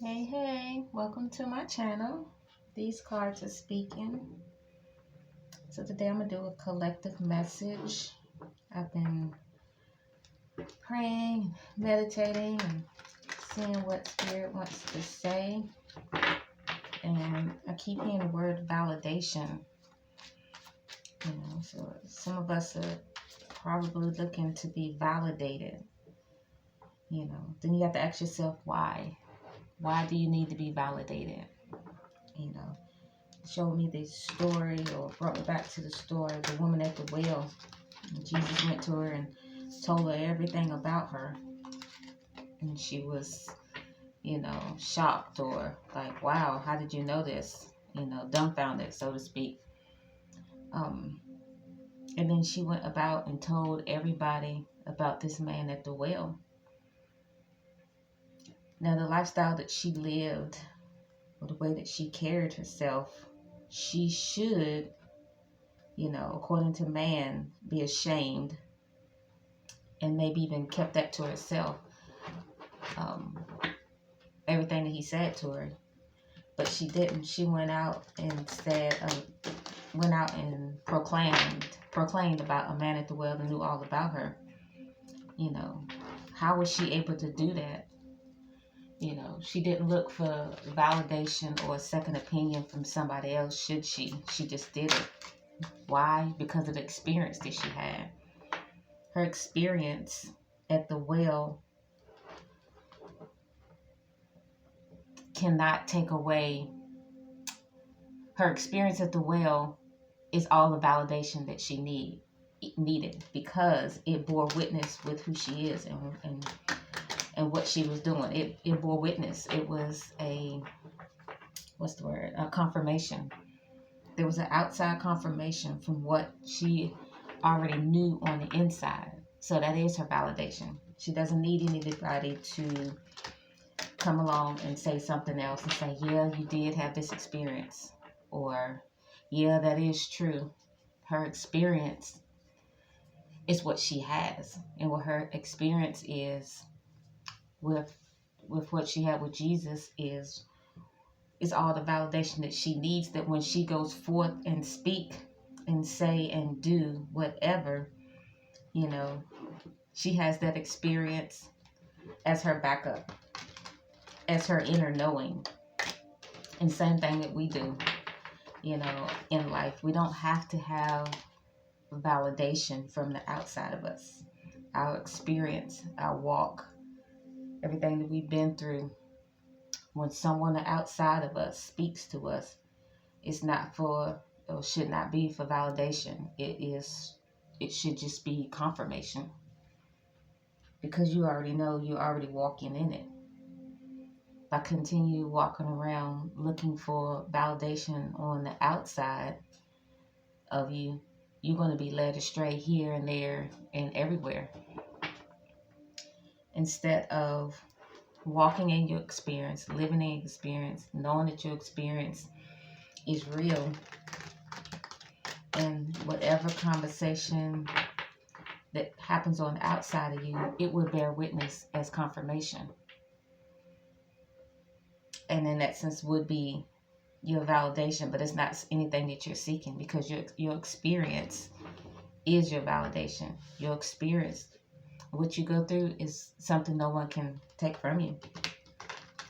Hey, welcome to my channel. These cards are speaking. So today I'm going to do a collective message. I've been praying, meditating, and seeing what Spirit wants to say. And I keep hearing the word validation. So some of us are probably looking to be validated. Then you have to ask yourself why. Why do you need to be validated? Showed me this story, or brought me back to the story of the woman at the well. And Jesus went to her and told her everything about her. And she was, shocked, or like, wow, how did you know this? Dumbfounded, so to speak. And then she went about and told everybody about this man at the well. Now, the lifestyle that she lived, or the way that she carried herself, she should, according to man, be ashamed and maybe even kept that to herself. Everything that he said to her. But she didn't. She went out and proclaimed about a man at the well that knew all about her. How was she able to do that? She didn't look for validation or a second opinion from somebody else, should she? She just did it. Why? Because of the experience that she had. Her experience at the well cannot take away. Her experience at the well is all the validation that she needed, because it bore witness with who she is and what she was doing. It bore witness. It was a confirmation. There was an outside confirmation from what she already knew on the inside. So that is her validation. She doesn't need anybody to come along and say something else and say, yeah, you did have this experience, or yeah, that is true. Her experience is what she has, and what her experience is with what she had with Jesus is all the validation that she needs, that when she goes forth and speak and say and do whatever, she has that experience as her backup, as her inner knowing. And same thing that we do, in life. We don't have to have validation from the outside of us. Our experience, our walk, everything that we've been through, when someone outside of us speaks to us, it's not for, or should not be for validation. It should just be confirmation, because you already know, you're already walking in it. If I continue walking around looking for validation on the outside of you, you're going to be led astray here and there and everywhere, instead of walking in your experience, living in your experience, knowing that your experience is real. And whatever conversation that happens on the outside of you, it will bear witness as confirmation. And in that sense would be your validation, but it's not anything that you're seeking, because your experience is your validation. Your experience, what you go through, is something no one can take from you.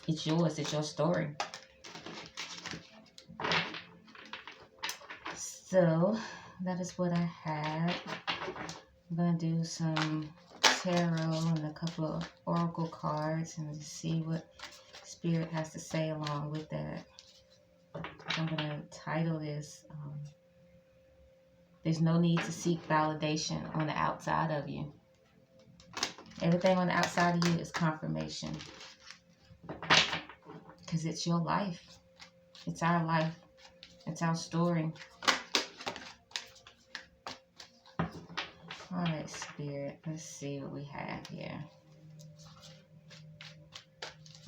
It's yours. It's your story. So that is what I had. I'm going to do some tarot and a couple of oracle cards and see what Spirit has to say along with that. I'm going to title this, There's No Need to Seek Validation on the Outside of You. Everything on the outside of you is confirmation, because it's your life. It's our life. It's our story. All right, Spirit, let's see what we have here.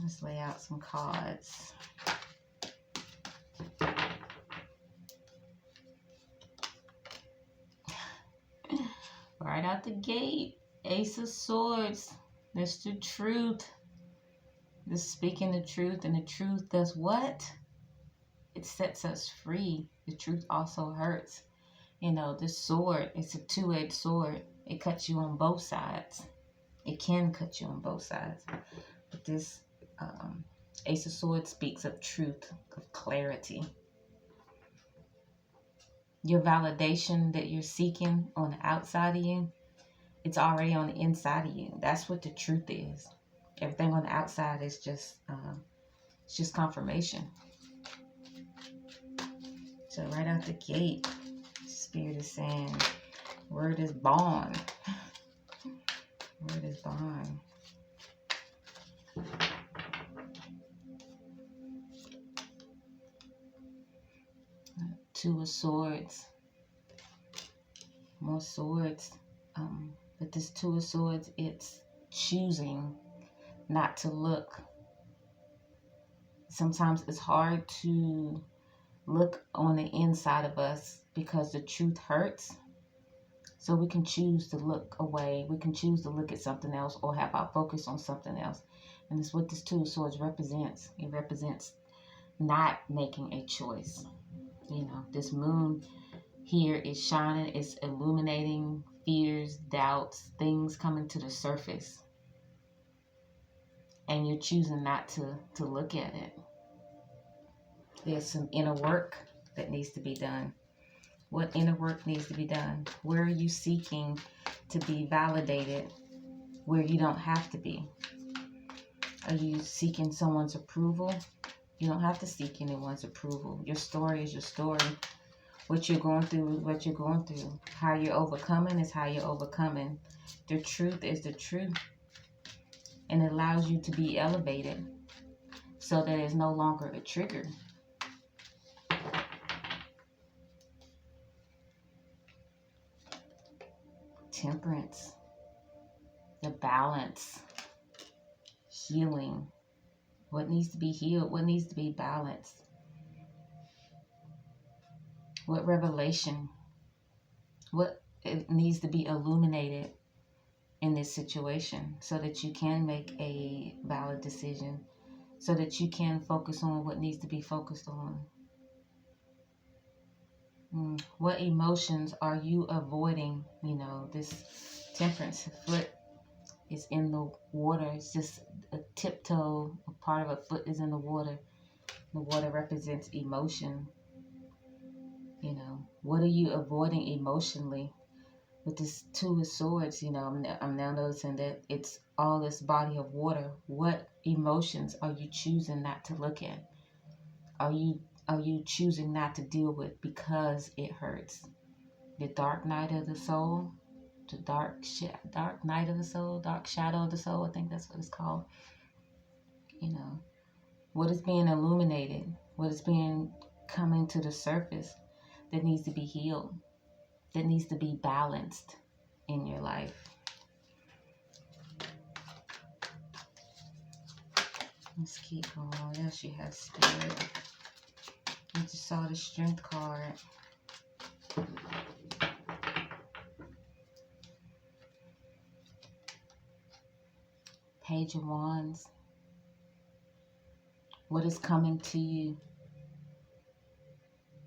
Let's lay out some cards. Right out the gate, Ace of Swords. That's the truth. Just speaking the truth, and the truth does what? It sets us free. The truth also hurts. You know, this sword, it's a two-edged sword. It cuts you on both sides. It can cut you on both sides. But this Ace of Swords speaks of truth, of clarity. Your validation that you're seeking on the outside of you, it's already on the inside of you. That's what the truth is. Everything on the outside is just it's just confirmation. So right out the gate, Spirit is saying, word is bond. Word is bond. Two of Swords. More swords. But this Two of Swords, it's choosing not to look. Sometimes it's hard to look on the inside of us because the truth hurts. So we can choose to look away. We can choose to look at something else or have our focus on something else. And it's what this Two of Swords represents. It represents not making a choice. You know, this moon here is shining. It's illuminating fears, doubts, things coming to the surface. And you're choosing not to look at it. There's some inner work that needs to be done. What inner work needs to be done? Where are you seeking to be validated where you don't have to be? Are you seeking someone's approval? You don't have to seek anyone's approval. Your story is your story. What you're going through is what you're going through. How you're overcoming is how you're overcoming. The truth is the truth. And it allows you to be elevated so that it's no longer a trigger. Temperance, the balance, healing. What needs to be healed? What needs to be balanced? What revelation? What it needs to be illuminated in this situation so that you can make a valid decision, so that you can focus on what needs to be focused on. What emotions are you avoiding? You know, this Temperance foot is in the water. It's just a tiptoe. A part of a foot is in the water. The water represents emotion. You know, what are you avoiding emotionally? With this Two of Swords, you know, I'm now noticing that it's all this body of water. What emotions are you choosing not to look at? Are you choosing not to deal with because it hurts? The dark night of the soul, the dark night of the soul, dark shadow of the soul, I think that's what it's called. You know, what is being illuminated? What is being coming to the surface that needs to be healed? That needs to be balanced in your life. Let's keep going. What else you have, Spirit? I just saw the Strength card. Page of Wands. What is coming to you?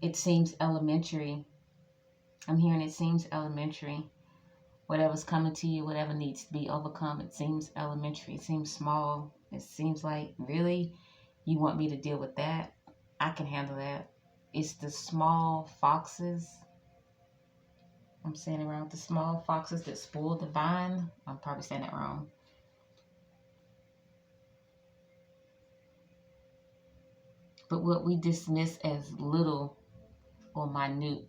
It seems elementary. I'm hearing it seems elementary. Whatever's coming to you, whatever needs to be overcome, it seems elementary. It seems small. It seems like, really? You want me to deal with that? I can handle that. It's the small foxes. I'm saying it wrong. The small foxes that spoil the vine. I'm probably saying it wrong. But what we dismiss as little or minute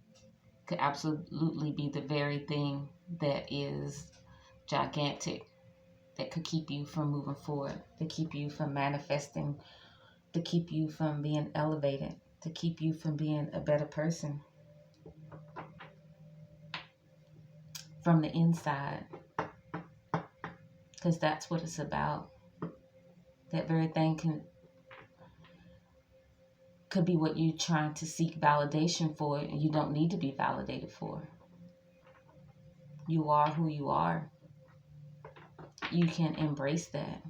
could absolutely be the very thing that is gigantic, that could keep you from moving forward, to keep you from manifesting, to keep you from being elevated, to keep you from being a better person from the inside. Because that's what it's about. That very thing could be what you're trying to seek validation for, and you don't need to be validated for. You are who you are. You can embrace that.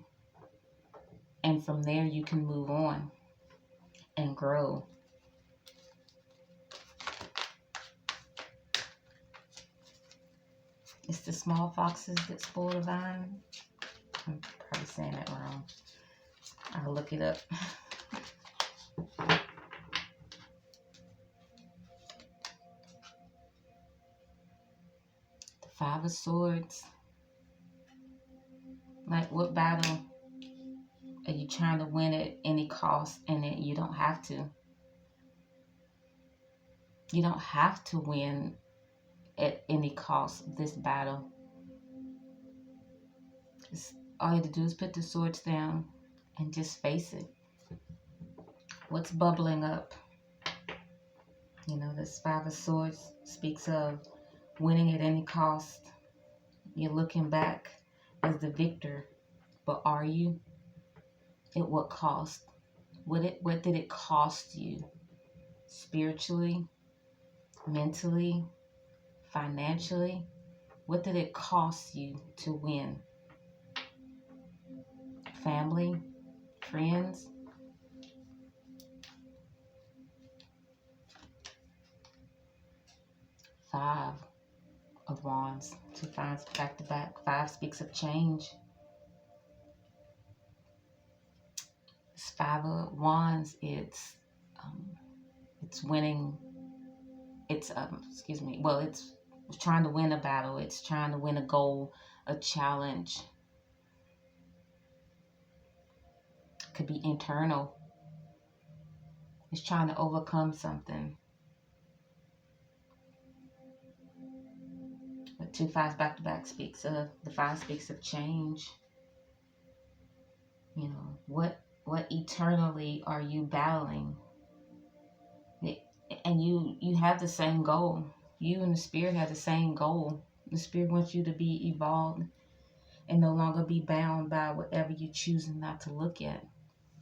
And from there, you can move on and grow. It's the small foxes that spoil the vine. I'm probably saying that wrong. I'll look it up. The Five of Swords. Like, what battle are you trying to win at any cost? And you don't have to. You don't have to win at any cost this battle. All you have to do is put the swords down and just face it. What's bubbling up? You know, this Five of Swords speaks of winning at any cost. You're looking back as the victor, but are you? At what cost? What did it cost you? Spiritually, mentally, financially? What did it cost you to win? Family, friends? Five of Wands, 2 fives back to back. 5 speaks of change. This 5 of Wands, it's winning. It's it's trying to win a battle. It's trying to win a goal, a challenge. Could be internal. It's trying to overcome something. But 2 fives back to back speaks of, the 5 speaks of change. You know, what eternally are you battling? And you have the same goal. You and the Spirit have the same goal. The Spirit wants you to be evolved and no longer be bound by whatever you're choosing not to look at.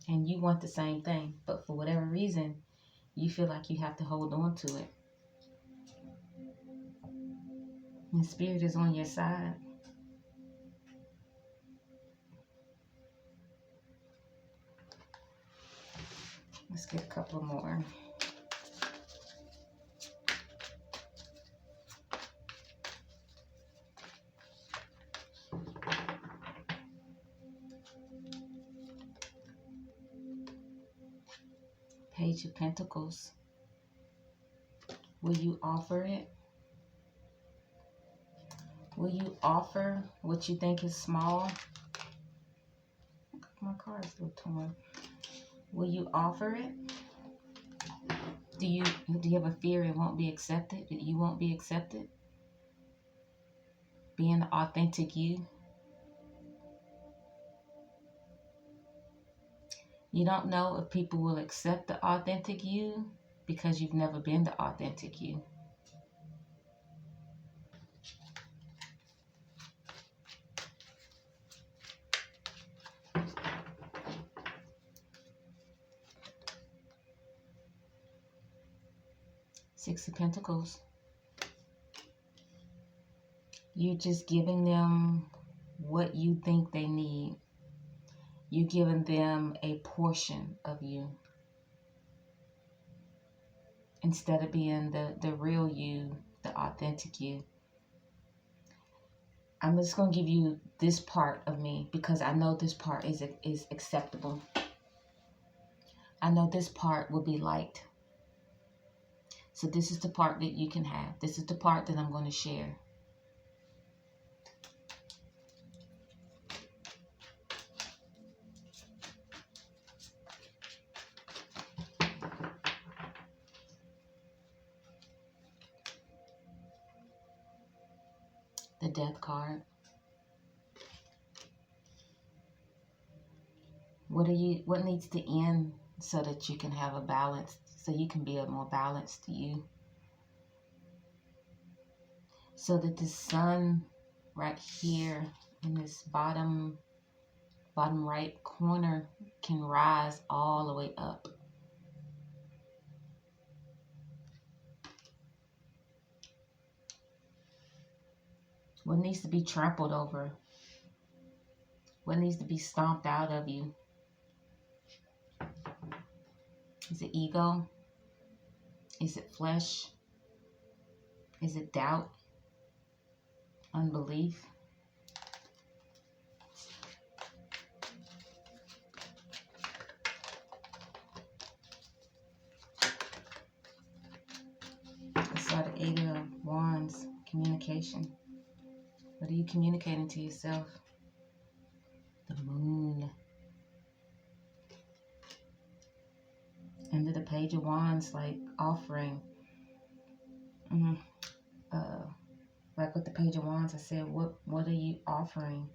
And you want the same thing, but for whatever reason, you feel like you have to hold on to it. And the Spirit is on your side. Let's get a couple more. Page of Pentacles. Will you offer it? Will you offer what you think is small? My card is a little torn. Will you offer it? Do you have a fear it won't be accepted? That you won't be accepted? Being the authentic you. You don't know if people will accept the authentic you because you've never been the authentic you. Six of Pentacles. You're just giving them what you think they need. You're giving them a portion of you. Instead of being the real you, the authentic you. I'm just going to give you this part of me because I know this part is acceptable. I know this part will be liked. So this is the part that you can have. This is the part that I'm going to share. The Death card. What needs to end so that you can have a balance, so you can be a more balanced you? So that the sun right here in this bottom right corner can rise all the way up. What needs to be trampled over? What needs to be stomped out of you? Is it ego? Is it flesh? Is it doubt? Unbelief? I saw the Eight of Wands. Communication. What are you communicating to yourself? The Moon. Under the Page of Wands, like offering. Like with the Page of Wands, I said, what are you offering?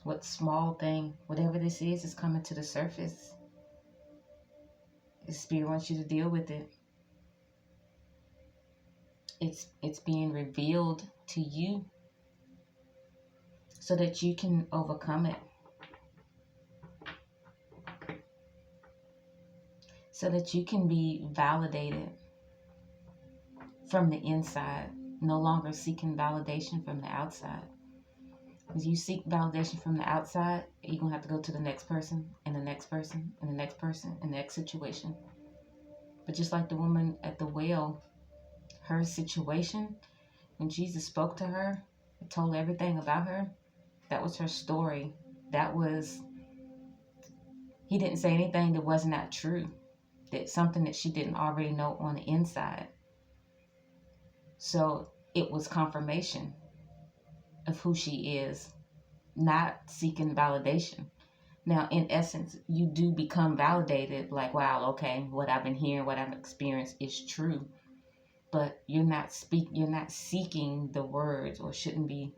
What small thing, whatever this is coming to the surface. The Spirit wants you to deal with it. It's being revealed to you so that you can overcome it. So that you can be validated from the inside, no longer seeking validation from the outside. Because you seek validation from the outside, you're going to have to go to the next person, and the next person, and the next person, and the next situation. But just like the woman at the well, her situation, when Jesus spoke to her, told everything about her, that was her story. He didn't say anything that was not true. That something that she didn't already know on the inside. So it was confirmation of who she is, not seeking validation. Now, in essence, you do become validated, like, wow, okay, what I've been hearing, what I've experienced is true. But you're not seeking the words, or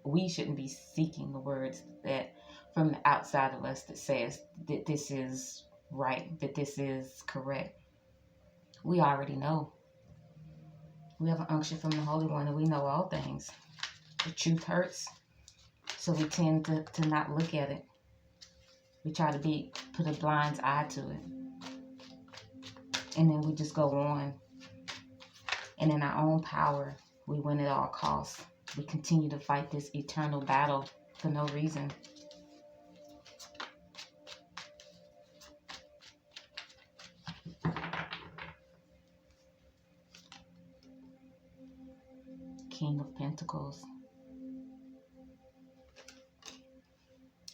we shouldn't be seeking the words that from the outside of us that says that this is right, that this is correct. We already know. We have an unction from the Holy One, and we know all things. The truth hurts, so we tend to not look at it. We try to put a blind eye to it. And then we just go on. And in our own power, we win at all costs. We continue to fight this eternal battle for no reason. King of Pentacles.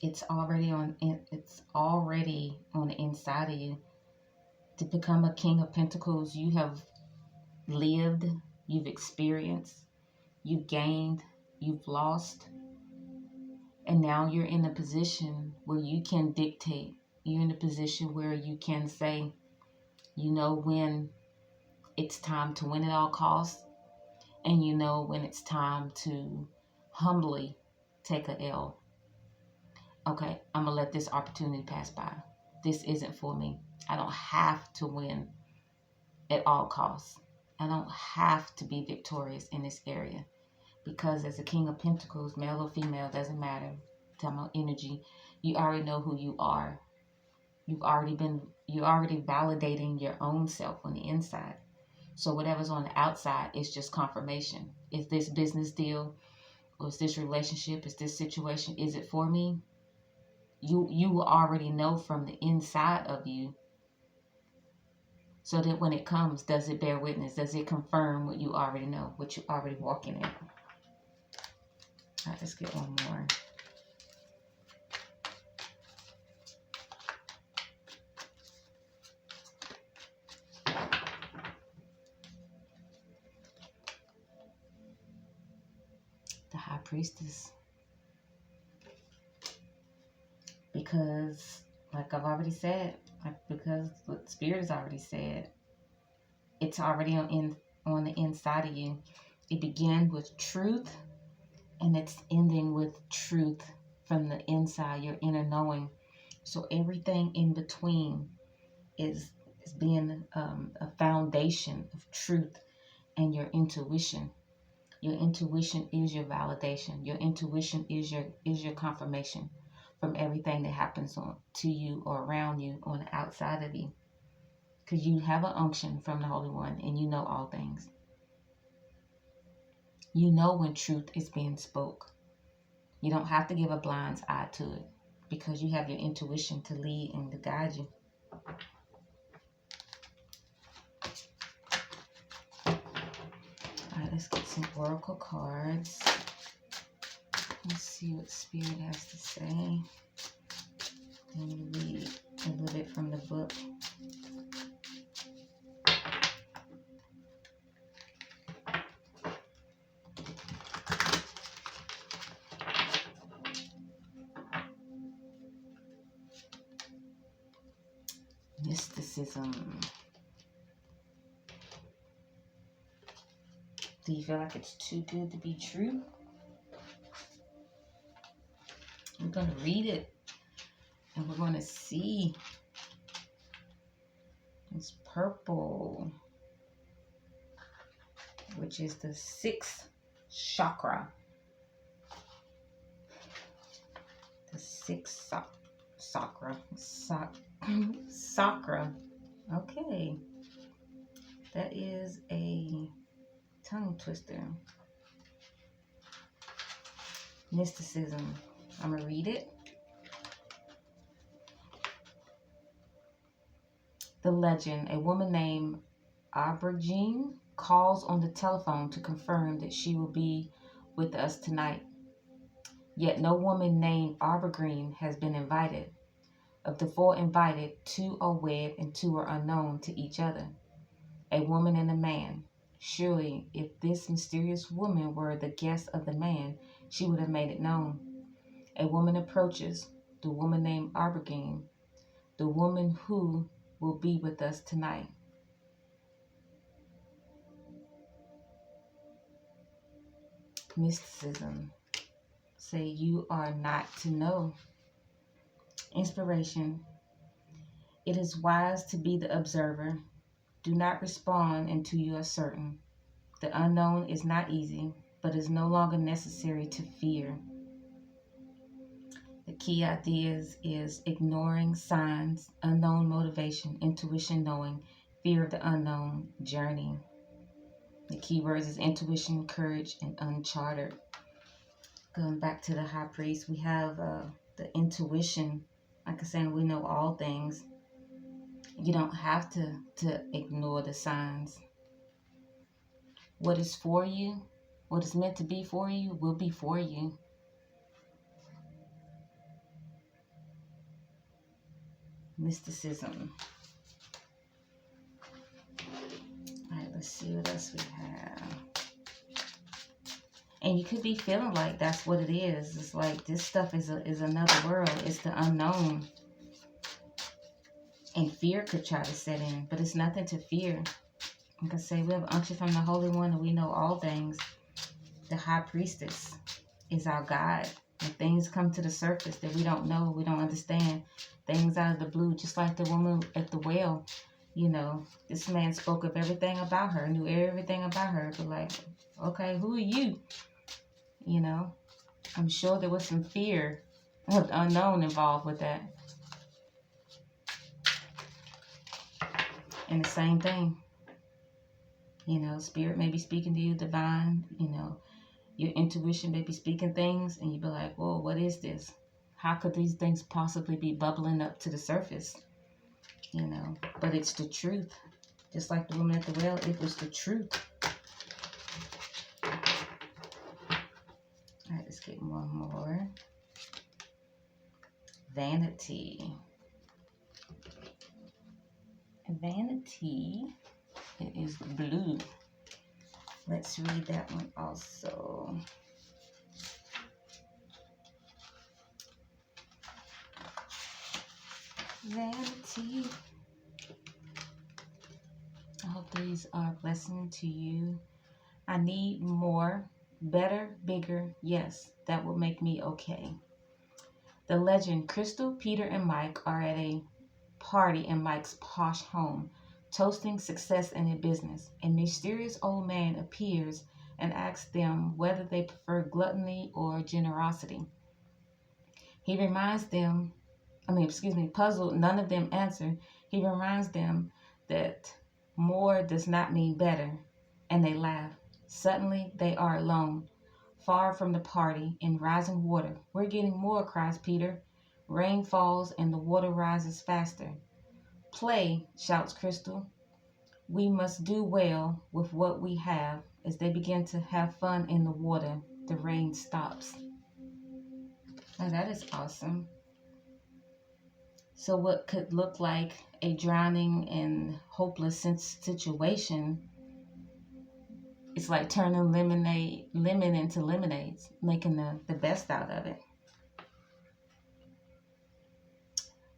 It's already on the inside of you. To become a King of Pentacles, you have lived, you've experienced, you've gained, you've lost. And now you're in a position where you can dictate. You're in a position where you can say, you know when it's time to win at all costs, and you know when it's time to humbly take a L. Okay, I'm going to let this opportunity pass by. This isn't for me. I don't have to win at all costs. I don't have to be victorious in this area. Because as a King of Pentacles, male or female, doesn't matter. Talking about energy, you already know who you are. You're already validating your own self on the inside. So whatever's on the outside is just confirmation. Is this business deal, or is this relationship, is this situation, is it for me? You already know from the inside of you. So that when it comes, does it bear witness? Does it confirm what you already know, what you're already walking in? All right, let's get one more. The High Priestess. Because, like I've already said, because what Spirit has already said, it's already on the inside of you. It began with truth, and it's ending with truth from the inside, your inner knowing. So everything in between is being a foundation of truth and your intuition. Your intuition is your validation. Your intuition is your confirmation from everything that happens to you or around you on the outside of you. Because you have an unction from the Holy One, and you know all things. You know when truth is being spoke. You don't have to give a blind eye to it, because you have your intuition to lead and to guide you. Oracle cards. Let's see what Spirit has to say. Then we read a little bit from the book. Mysticism. Do you feel like it's too good to be true? We're going to read it and we're going to see. It's purple, which is the 6th chakra. The 6th chakra. Chakra. Okay. That is a tongue twister. Mysticism. I'm going to read it. The legend. A woman named Aubergine calls on the telephone to confirm that she will be with us tonight. Yet no woman named Aubergine has been invited. Of the 4 invited, 2 are wed and 2 are unknown to each other. A woman and a man. Surely, if this mysterious woman were the guest of the man, she would have made it known. A woman approaches, the woman named Aubergine, the woman who will be with us tonight. Mysticism. Say you are not to know. Inspiration. It is wise to be the observer. Do not respond until you are certain. The unknown is not easy, but is no longer necessary to fear. The key ideas is ignoring signs, unknown motivation, intuition knowing, fear of the unknown, journey. The key words is intuition, courage, and uncharted. Going back to the High Priest, we have the intuition. Like I said, we know all things. You don't have to ignore the signs. What is for you, what is meant to be for you, will be for you. Mysticism. All right, let's see what else we have. And you could be feeling like that's what it is. It's like this stuff is another world. It's the unknown. And fear could try to set in, but it's nothing to fear. Like I say, we have unction from the Holy One and we know all things. The High Priestess is our guide. When things come to the surface that we don't know, we don't understand, things out of the blue, just like the woman at the well, you know, this man spoke of everything about her, knew everything about her, but like, okay, who are you? You know, I'm sure there was some fear of the unknown involved with that. And the same thing, you know, spirit may be speaking to you, divine, you know, your intuition may be speaking things and you be like, whoa, what is this? How could these things possibly be bubbling up to the surface? You know, but it's the truth. Just like the woman at the well, it was the truth. All right, let's get one more. Vanity. Vanity. It is blue. Let's read that one also. Vanity. I hope these are a blessing to you. I need more, better, bigger. Yes, that will make me okay. The legend, Crystal, Peter, and Mike are at a party in Mike's posh home, toasting success in their business. A mysterious old man appears and asks them whether they prefer gluttony or generosity. He reminds them, puzzled, none of them answer. He reminds them that more does not mean better, and they laugh. Suddenly, they are alone, far from the party, in rising water. We're getting more, cries Peter. Rain falls and the water rises faster. Play, shouts Crystal. We must do well with what we have. As they begin to have fun in the water, the rain stops. Now that is awesome. So what could look like a drowning and hopeless situation, it's like turning lemon into lemonade, making the best out of it.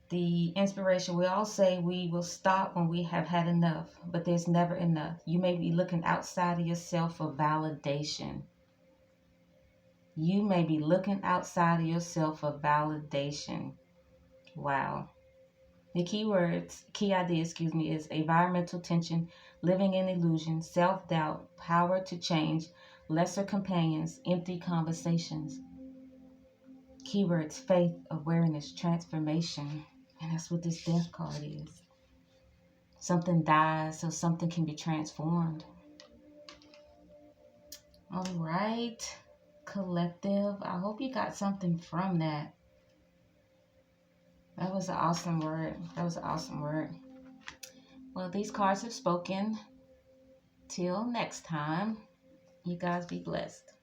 The inspiration, we all say we will stop when we have had enough, but there's never enough. You may be looking outside of yourself for validation. You may be looking outside of yourself for validation. Wow. The key idea, is environmental tension, living in illusion, self-doubt, power to change, lesser companions, empty conversations. Keywords, faith, awareness, transformation. And that's what this death card is. Something dies so something can be transformed. All right, collective. I hope you got something from that. That was an awesome word. Well, these cards have spoken. Till next time, you guys be blessed.